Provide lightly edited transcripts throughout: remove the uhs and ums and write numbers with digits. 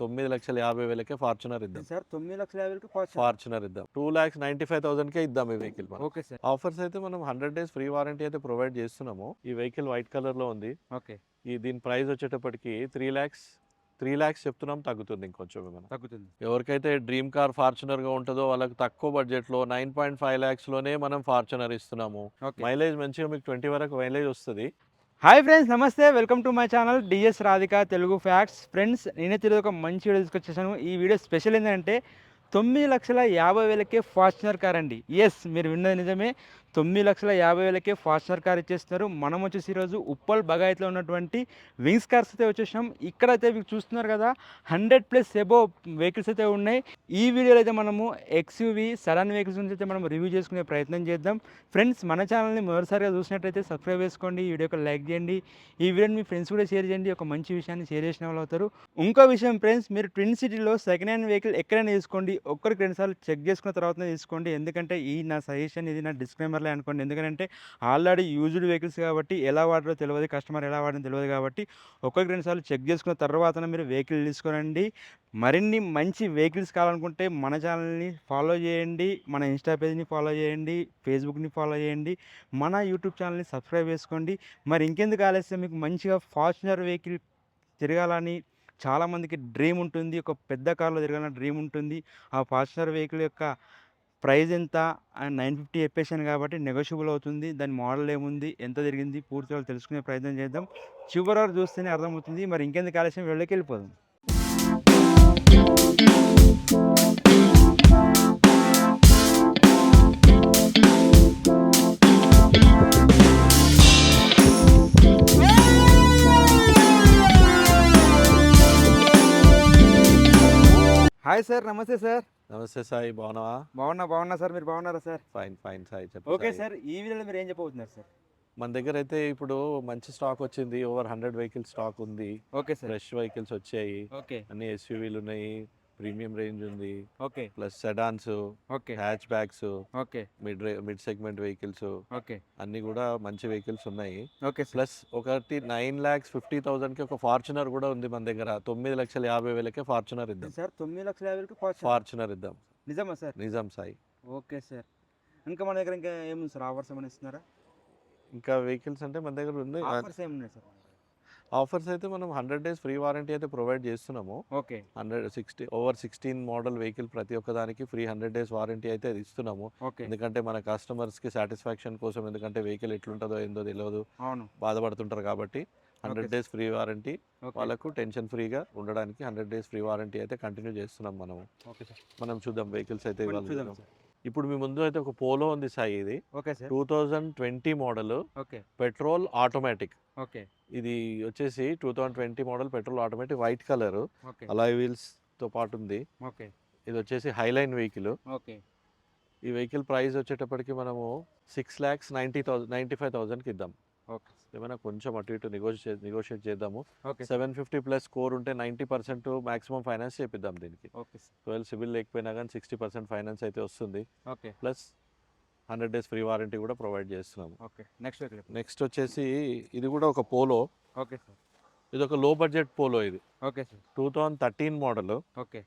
9,50,000కే Fortuner ఇద్దాం sir 9,50,000కి Fortuner ఇద్దాం. 2,95,000కే ఇద్దాం ఈ వెహికల్ మనం. Okay sir. ఆఫర్స్ అయితే మనం 100 డేస్ ఫ్రీ వారంటీ అయితే ప్రొవైడ్ చేస్తున్నాము. ఈ వెహికల్ వైట్ కలర్ లో ఉంది. ఓకే. దీని ప్రైస్ వచ్చేటప్పటికి 3 lakhs చెప్తున్నాం, తగ్గుతుంది ఇంకొంచెం ఏమైనా. తగ్గుతుంది. ఎవరికైతే డ్రీమ్ కార్ ఫార్చునర్ గా ఉంటుందో వాళ్ళకి తక్కువ బడ్జెట్ లో 9.5 lakhs లోనే మనం ఫార్చునర్ ఇస్తున్నాము. ఓకే. మైలేజ్ మంచిగా మీకు 20 వరకు మైలేజ్ వస్తుంది. హాయ్ ఫ్రెండ్స్, నమస్తే, welcome to my channel DS Radhika Telugu facts. Friends, నేనైతే ఈరోజు ఒక మంచి వీడియో తీసుకొచ్చేసాను. ఈ వీడియో స్పెషల్ ఏంటంటే 9,50,000కే ఫార్చునర్ కార్ అండి. ఎస్, మీరు విన్నది నిజమే. 9,50,000కే ఫార్చునర్ కార్ ఇచ్చేస్తున్నారు. మనం వచ్చేసి ఈరోజు ఉప్పల్ బగాయత్లో ఉన్నటువంటి వింగ్స్ కార్స్ అయితే వచ్చేసాం. ఇక్కడైతే మీకు చూస్తున్నారు కదా, 100+ ఎబోవ్ వెహికల్స్ అయితే ఉన్నాయి. ఈ వీడియోలో అయితే మనము ఎక్స్యూవీ సెడాన్ వెహికల్స్ గురించి అయితే మనం రివ్యూ చేసుకునే ప్రయత్నం చేద్దాం. ఫ్రెండ్స్, మన ఛానల్ని మొదటిసారిగా చూసినట్టయితే సబ్స్క్రైబ్ చేసుకోండి, ఈ వీడియోకి లైక్ చేయండి, ఈ వీడియోని మీ ఫ్రెండ్స్ కూడా షేర్ చేయండి. ఒక మంచి విషయాన్ని షేర్ చేసిన వాళ్ళు అవుతారు. ఇంకో విషయం ఫ్రెండ్స్, మీరు ట్విన్ సిటీలో సెకండ్ హ్యాండ్ వెహికల్ ఎక్కడైనా తీసుకోండి, ఒక్కరికి 2 సార్లు చెక్ చేసుకున్న తర్వాతనే తీసుకోండి. ఎందుకంటే ఈ నా సజెషన్, ఇది నా డిస్క్లైమర్లే అనుకోండి. ఎందుకంటే ఆల్రెడీ యూజ్డ్ వెహికల్స్ కాబట్టి ఎలా వాడారో తెలియదు, కస్టమర్ ఎలా వాడని తెలియదు కాబట్టి ఒక్కరికి 2 సార్లు చెక్ చేసుకున్న తర్వాతనే మీరు వెహికల్ తీసుకోనండి. మరిన్ని మంచి వెహికల్స్ కావాలనుకుంటే మన ఛానల్ని ఫాలో చేయండి, మన ఇన్స్టా పేజ్ని ఫాలో చేయండి, ఫేస్బుక్ని ఫాలో చేయండి, మన యూట్యూబ్ ఛానల్ని సబ్స్క్రైబ్ చేసుకోండి. మరి ఇంకెందుకు ఆలస్యం, మీకు మంచిగా ఫార్చునర్ వెహికల్ తిరగాలని చాలామందికి డ్రీమ్ ఉంటుంది. ఒక పెద్ద కార్లో తిరగాలని డ్రీమ్ ఉంటుంది. ఆ ఫార్చునర్ వెహికల్ యొక్క ప్రైస్ ఎంత? 950 చెప్పేసాను కాబట్టి నెగోషియబుల్ అవుతుంది. దాని మోడల్ ఏముంది, ఎంత తిరిగింది, పూర్తిగా తెలుసుకునే ప్రయత్నం చేద్దాం. చివరి వరకు చూస్తేనే అర్థమవుతుంది. మరి ఇంకెందుకు ఆలస్యం, వెళ్ళకి వెళ్ళిపోదాం. హాయ్ సార్, నమస్తే సార్. నమస్తే సాయి, బాగున్నావా? బాగున్నా సార్, మీరు బాగున్నారా సార్? ఫైన్ సాయి, చెప్పు. ఓకే సాయి. సార్, ఈ వీడియోలో మీరు ఏం చెప్పబోతున్నారు సార్? మన దగ్గర అయితే ఇప్పుడు మంచి స్టాక్ వచ్చింది. ఓవర్ 100 వెహికల్స్ స్టాక్ ఉంది. Okay sir. ఫ్రెష్ వెహికల్స్ వచ్చాయి. ఓకే. అన్ని ఎస్యూవీలు ఉన్నాయి, ప్రీమియం రేంజ్ ఉంది, okay. Plus sedans, okay. Hatchbacks, okay. Mid segment vehicles, okay. అన్ని కూడా మంచి వెహికల్స్ ఉన్నాయి. Okay sir. ప్లస్ ఒకటి 9,50,000కి ఒక ఫార్చునర్ కూడా ఉంది మన దగ్గర. 9,50,000కే ఫార్చునర్ ఇద్దాం సార్ 9,50,000కి ఫార్చునర్ ఇద్దాం. నిజమా సార్? నిజం సాయి. Okay sir. ఇంకా మన దగ్గర ఇంకా ఏముంది సార్? ఆఫర్స్ ఏమైనా ఇస్తున్నారా? ఇంకా వెహికల్స్ అంటే మన దగ్గర ఉంది. ఆఫర్స్ ఏమున్నాయి సార్? ఆఫర్స్ అయితే మనం 100 డేస్ ఫ్రీ వారంటీ అయితే ప్రొవైడ్ చేస్తున్నాము. ఓకే. 16 మోడల్ వెహికల్ ప్రతి ఒక్క దానికి ఫ్రీ 100 డేస్ వారంటీ అయితే ఇస్తున్నాము. ఓకే. ఎందుకంటే మన కస్టమర్స్కి సాటిస్ఫాక్షన్ కోసం, ఎందుకంటే వెహికల్ ఎట్లుంటుందో ఏందో తెలియదు, అవును, బాధపడుతుంటారు కాబట్టి 100 డేస్ ఫ్రీ వారంటీ ఓకే. వాళ్ళకు టెన్షన్ ఫ్రీగా ఉండడానికి 100 డేస్ ఫ్రీ వారంటీ అయితే కంటిన్యూ చేస్తున్నాం మనము. Okay sir. మనం చూద్దాం వెహికల్స్ అయితే ఇవాళ చూద్దాం చూద్దాం. సార్. ఇప్పుడు మీ ముందు అయితే ఒక పోలో ఉంది సాయి. ఇది okay sir. 2020 model okay. Petrol automatic. Okay. ఇది వచ్చేసి 2020 model petrol automatic, white colour, okay. Alloy wheels తో పాటు ఉంది. ఓకే. ఇది వచ్చేసి హైలైన్ వెహికల్. ఓకే. ఈ వెహికల్ ప్రైస్ వచ్చేటప్పటికి మనము 6,95,000కి ఇద్దాం. ఓకే. ఏమైనా కొంచెం అటు ఇటు నెగోషియేట్ చేద్దాము. ఓకే. 750+ స్కోర్ ఉంటే 90% మాక్సిమం ఫైనాన్స్ చేపిద్దాం దీనికి. ఓకే. ఒకవేళ సిబిల్ లేకపోయినా కానీ 60% ఫైనాన్స్ అయితే వస్తుంది. Okay. Plus 100 days free warranty కూడా ప్రొవైడ్ చేస్తున్నాము. ఓకే. నెక్స్ట్ వచ్చేసి ఇది కూడా ఒక పోలో. Okay sir. ఇది ఒక లో బడ్జెట్ పోలో. ఇది okay sir. 2013 model, okay.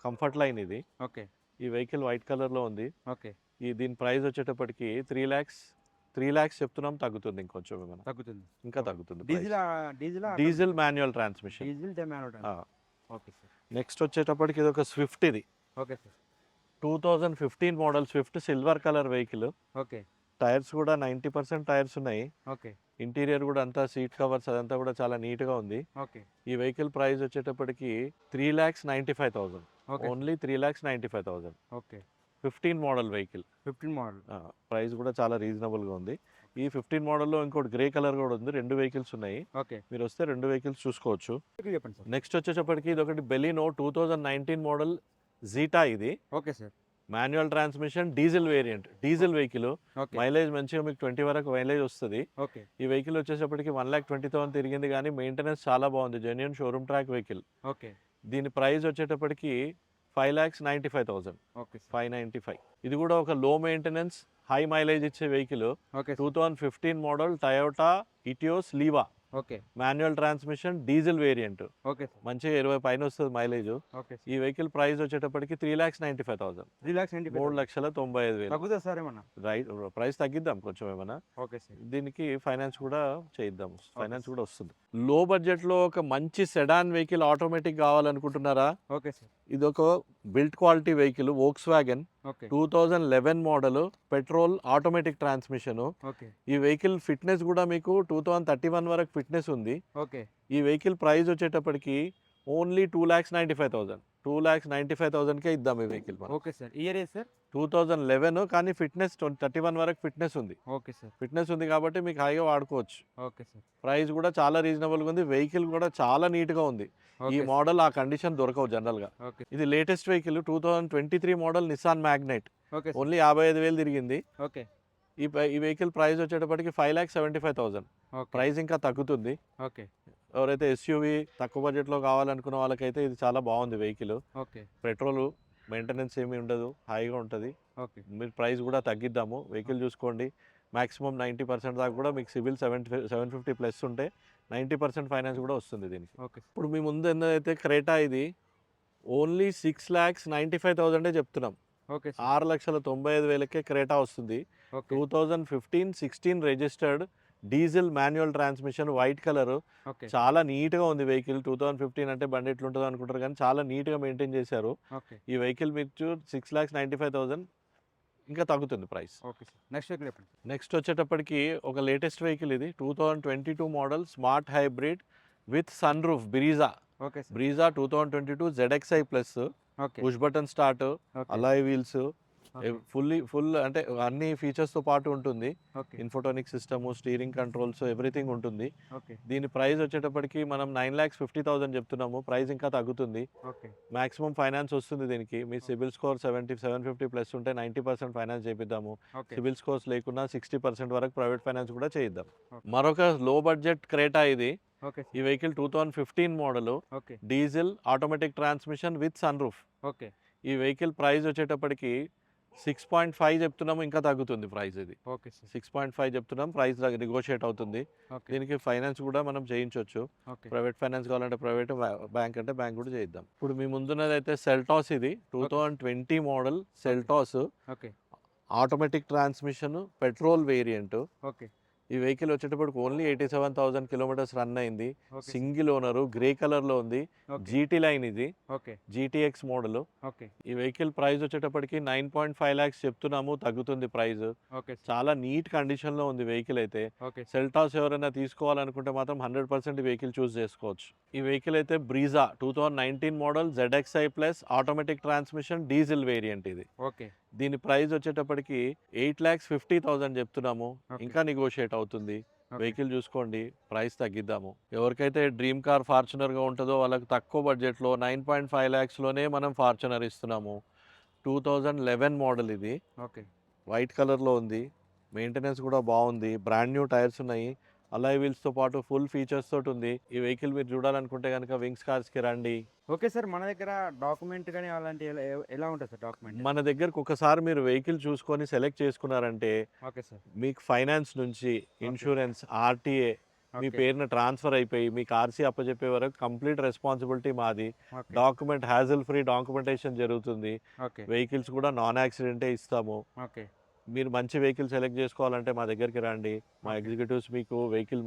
Comfort line ఇది. ఓకే. ఈ వెహికల్ వైట్ కలర్లో ఉంది. ఓకే. దీని ప్రైస్ వచ్చేటప్పటికి 3 lakhs చెప్తున్నాం, తగ్గుతుంది ఇంకొంచెం ఏమైనా. తగ్గుతుంది. ఇంకా తగ్గుతుంది. Diesel manual transmission. Okay sir. Next వచ్చేటప్పటికి ఇది ఒక స్విఫ్ట్. ఇది okay sir. 2015 model Swift, silver colour vehicle. Okay. Tyres కూడా 90% టైర్స్ ఉన్నాయి. ఓకే. ఇంటీరియర్ కూడా అంతా, సీట్ కవర్స్ అదంతా కూడా చాలా నీట్గా ఉంది. ఓకే. ఈ వెహికల్ ప్రైస్ వచ్చేటప్పటికి 3,95,000. Okay. Only 3,95,000. Okay. 15 model vehicle. 15 model. Price కూడా చాలా రీజనబుల్గా ఉంది. ఈ 15 మోడల్లో ఇంకోటి గ్రే కలర్ కూడా ఉంది. 2 వెహికల్స్ ఉన్నాయి. ఓకే. మీరు వస్తే 2 వెహికల్స్ చూసుకోవచ్చు. చెప్పండి సార్. నెక్స్ట్ వచ్చేటప్పటికి ఇది ఒకటి బెలినో 2019 మోడల్ జీటా. ఇది okay sir. Manual transmission, diesel variant, diesel vehicle. Okay. Mileage మంచిగా మీకు 20 వరకు మైలేజ్ వస్తుంది. ఓకే. ఈ వెహికల్ వచ్చేటప్పటికి 1,20,000 తిరిగింది, కానీ మెయింటెనెన్స్ చాలా బాగుంది. Genuine showroom track vehicle. Okay. దీని ప్రైస్ వచ్చేటప్పటికి 5,95,000. ఓకే. 595. ఇది కూడా ఒక లో మెయింటెనెన్స్, హై మైలేజ్ ఇచ్చే vehicle. Okay. 2015 model Toyota Etios Liva. Okay. Manual transmission, diesel variant. Okay sir. మంచిగా 20 పైన వస్తుంది మైలేజ్. Okay sir. ఈ వెహికల్ ప్రైస్ వచ్చేటప్పటికి 3,95,000, 3,95,000 3,95,000. తగ్గుతుందా సార్ ఏమన్నా? రైట్, ప్రైస్ తగ్గిద్దాం కొంచెం ఏమైనా. Okay sir. దీనికి ఫైనాన్స్ కూడా చేయిద్దాం, ఫైనాన్స్ సార్. కూడా వస్తుంది. లో బడ్జెట్లో ఒక మంచి సెడాన్ వెహికల్ ఆటోమేటిక్ కావాలనుకుంటున్నారా? Okay sir. ఇది ఒక built quality vehicle, Volkswagen okay. 2011 model, petrol automatic transmission. Okay. ఈ వెహికల్ ఫిట్నెస్ కూడా మీకు 2031 వరకు ఫిట్నెస్ ఉంది. ఓకే. ఈ వెహికల్ ప్రైస్ వచ్చేటప్పటికి ఓన్లీ 2,95,000, 2,95,000కే ఇద్దాం ఈ వెహికల్ మనం. Okay sir. ఇయర్ ఏ సార్? 2011 కానీ ఫిట్నెస్ 31 వరకు ఫిట్నెస్ ఉంది. Okay sir. ఫిట్నెస్ ఉంది కాబట్టి మీకు హాయిగా వాడుకోవచ్చు. Okay sir. ప్రైస్ కూడా చాలా రీజనబుల్గా ఉంది. వెహికల్ కూడా చాలా నీట్గా ఉంది. ఈ ఓకే. మోడల్ ఆ కండిషన్ దొరకవు జనరల్గా. ఓకే. ఇది latest vehicle 2023 model Nissan Magnite. Okay sir. Only 55,000 తిరిగింది. ఓకే. ఈ వెహికల్ ప్రైస్ వచ్చేటప్పటికి 5,75,000. ఓకే. ప్రైస్ ఇంకా తగ్గుతుంది. ఓకే. ఎవరైతే ఎస్యూవీ తక్కువ బడ్జెట్లో కావాలనుకున్న వాళ్ళకైతే ఇది చాలా బాగుంది వెహికల్. ఓకే. పెట్రోల్ మెయింటెనెన్స్ ఏమీ ఉండదు, హాయిగా ఉంటుంది. ఓకే. మీరు ప్రైస్ కూడా తగ్గిద్దాము. వెహికల్ చూసుకోండి, మ్యాక్సిమం 90% దాకా కూడా మీకు సివిల్ 750 ప్లస్ ఉంటే 90% ఫైనాన్స్ కూడా వస్తుంది దీనికి. ఓకే. ఇప్పుడు మీ ముందు ఏందైతే క్రేటా, ఇది ఓన్లీ 6,95,000 చెప్తున్నాం. Okay sir. 6,95,000కే క్రేటా వస్తుంది. Okay. 2015-16 registered, diesel manual transmission, white colour. Okay. చాలా నీట్గా ఉంది వెహికల్. 2015 అంటే బండి ఎట్లుంటుందో అనుకుంటారు కానీ చాలా నీట్గా మెయింటైన్ చేశారు. ఓకే. ఈ వెహికల్ మీకు 6,95,000 ఇంకా తగ్గుతుంది price. Okay sir. Next vehicle చెప్పండి. నెక్స్ట్ వచ్చేటప్పటికి ఒక లేటెస్ట్ వెహికల్, ఇది 2022 model smart hybrid with sunroof, Brezza. Okay sir. Brezza 2022 ZXi plus, okay. Push button start, okay. Alloy wheels, okay. Full అంటే అన్ని ఫీచర్స్తో పాటు ఉంటుంది. Okay. Infotainment system, steering controls, everything ఉంటుంది. ఓకే. దీని ప్రైస్ వచ్చేటప్పటికి మనం 9,50,000 చెప్తున్నాము. ప్రైస్ ఇంకా తగ్గుతుంది. ఓకే. మాక్సిమం ఫైనాన్స్ వస్తుంది దీనికి. మీ సిబిల్ స్కోర్ 750 ప్లస్ ఉంటే 90% ఫైనాన్స్ చేపిద్దాము. ఓకే. సిబిల్ స్కోర్స్ లేకున్నా 60% వరకు ప్రైవేట్ ఫైనాన్స్ కూడా చేయిద్దాం. ఓకే. మరొక లో బడ్జెట్ క్రేటా ఇది. ఓకే ఈ sir. Vehicle 2015 model, okay. Diesel automatic transmission with sunroof. Okay. ఈ వెహికల్ ప్రైస్ వచ్చేటప్పటికి 6.5 చెప్తున్నాము, ఇంకా తగ్గుతుంది ప్రైస్. ఇది ఓకే సార్. 6.5 చెప్తున్నాం, ప్రైస్ నెగోషియేట్ అవుతుంది. ఓకే. దీనికి ఫైనాన్స్ కూడా మనం చేయించవచ్చు. ఓకే. ప్రైవేట్ ఫైనాన్స్ కావాలంటే ప్రైవేట్, బ్యాంక్ అంటే బ్యాంక్ కూడా చేయిద్దాం. ఇప్పుడు మీ ముందున్నది అయితే సెల్టాస్. ఇది 2020 model Seltos, okay. Automatic transmission, petrol variant. Okay. ఈ వెహికల్ వచ్చేటప్పటికి ఓన్లీ 87,000 కిలోమీటర్స్ రన్ అయింది. ఓకే. సింగిల్ ఓనరు, గ్రే కలర్లో ఉంది. ఓకే. జీటీ లైన్ ఇది, ఓకే. GTX model. ఓకే. ఈ వెహికల్ ప్రైస్ వచ్చేటప్పటికి 9.5 lakhs చెప్తున్నాము, తగ్గుతుంది ప్రైస్. Okay sir. చాలా నీట్ కండిషన్లో ఉంది వెహికల్ అయితే. ఓకే. సెల్టాస్ ఎవరైనా తీసుకోవాలనుకుంటే మాత్రం 100% ఈ వెహికల్ చూస్ చేసుకోవచ్చు. ఈ వెహికల్ అయితే Brezza 2019 model, ZXi plus, automatic transmission, diesel variant ఇది. ఓకే. దీని ప్రైస్ వచ్చేటప్పటికి 8,50,000 చెప్తున్నాము, ఓకే. ఇంకా నెగోషియేట్ అవుతుంది. ఓకే. వెహికల్ చూసుకోండి, ప్రైస్ తగ్గిద్దాము. ఎవరికైతే డ్రీమ్ కార్ ఫార్చునర్గా ఉంటుందో వాళ్ళకి తక్కువ బడ్జెట్లో 9.5 lakhsలోనే మనం ఫార్చునర్ ఇస్తున్నాము. 2011 మోడల్ ఇది, ఓకే. వైట్ కలర్లో ఉంది. మెయింటెనెన్స్ కూడా బాగుంది. బ్రాండ్ న్యూ టైర్స్ ఉన్నాయి. అలాయ్ వీల్స్తో పాటు ఫుల్ ఫీచర్స్ తోటి ఉంది. ఈ వెహికల్ మీరు చూడాలనుకుంటే కనుక వింగ్స్ కార్స్కి రండి. Okay sir. మన దగ్గర డాక్యుమెంట్ కానీ అలాంటి ఎలా ఉంటుంది సార్ డాక్యుమెంట్? మన దగ్గరకు ఒకసారి మీరు వెహికల్ చూసుకొని సెలెక్ట్ చేసుకున్నారంటే ఓకే సార్. మీకు ఫైనాన్స్ నుంచి ఇన్సూరెన్స్, ఆర్టీఏ మీ ఓకే. పేరున ట్రాన్స్ఫర్ అయిపోయి మీకు ఆర్సీ అప్పచెప్పే వరకు కంప్లీట్ రెస్పాన్సిబిలిటీ మాది. Okay. Document hassle free documentation జరుగుతుంది. ఓకే. వెహికల్స్ కూడా నాన్ యాక్సిడెంటే ఇస్తాము. ఓకే. మీరు మంచి వెహికల్ సెలెక్ట్ చేసుకోవాలంటే మా దగ్గరికి రండి. మా ఓకే. ఎగ్జిక్యూటివ్స్ మీకు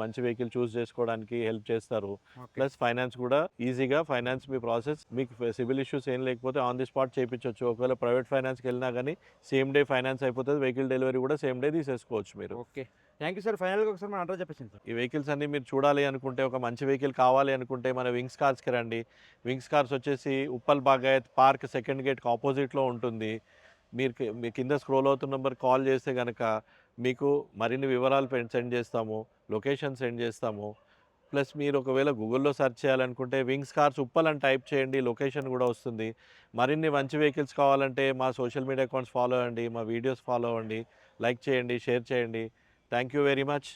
మంచి వెహికల్ చూస్ చేసుకోవడానికి హెల్ప్ చేస్తారు. ఓకే. ప్లస్ ఫైనాన్స్ కూడా ఈజీగా ఫైనాన్స్ మీ ప్రాసెస్, మీకు సిబిల్ ఇష్యూస్ ఏం లేకపోతే ఆన్ ది స్పాట్ చేయించవచ్చు. ఒకవేళ ప్రైవేట్ ఫైనాన్స్కి వెళ్ళినా కానీ సేమ్ డే ఫైనాన్స్ అయిపోతుంది. వెహికల్ డెలివరీ కూడా సేమ్ డే తీసేసుకోవచ్చు మీరు. ఓకే. Thank you sir. ఫైనల్గా ఒకసారి మన అడ్రస్ చెప్పేసింది సార్. ఈ వెహికల్స్ అన్ని మీరు చూడాలి అనుకుంటే, ఒక మంచి వెహికల్ కావాలి అనుకుంటే మన వింగ్స్ కార్స్కి రండి. వింగ్స్ కార్స్ వచ్చేసి ఉప్పల్ బాగాయత్ పార్క్ సెకండ్ గేట్కి ఆపోజిట్లో ఉంటుంది. మీ కింద స్క్రోల్ అవుతున్న నెంబర్ కాల్ చేస్తే కనుక మీకు మరిన్ని వివరాలు సెండ్ చేస్తాము, లొకేషన్ సెండ్ చేస్తాము. ప్లస్ మీరు ఒకవేళ గూగుల్లో సెర్చ్ చేయాలనుకుంటే వింగ్స్ కార్స్ ఉప్పల్ అని టైప్ చేయండి, లొకేషన్ కూడా వస్తుంది. మరిన్ని మంచి వెహికల్స్ కావాలంటే మా సోషల్ మీడియా అకౌంట్స్ ఫాలో అవ్వండి, మా వీడియోస్ ఫాలో అవ్వండి, లైక్ చేయండి, షేర్ చేయండి. Thank you very much.